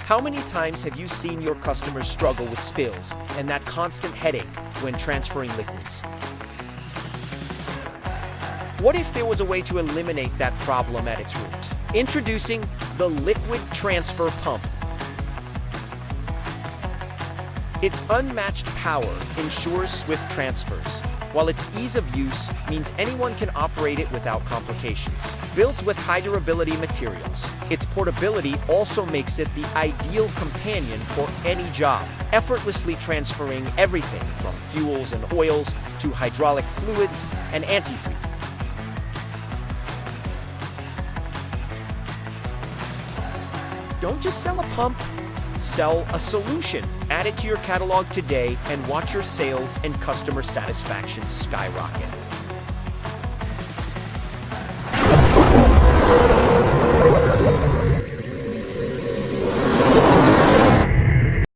How many times have you seen your customers struggle with spills and that constant headache when transferring liquids? What if there was a way to eliminate that problem at its root? Introducing the Liquid Transfer Pump. Its unmatched power ensures swift transfers, while its ease of use means anyone can operate it without complications. Built with high durability materials, its portability also makes it the ideal companion for any job, effortlessly transferring everything from fuels and oils to hydraulic fluids and antifreeze. Don't just sell a pump, sell a solution. Add it to your catalog today and watch your sales and customer satisfaction skyrocket.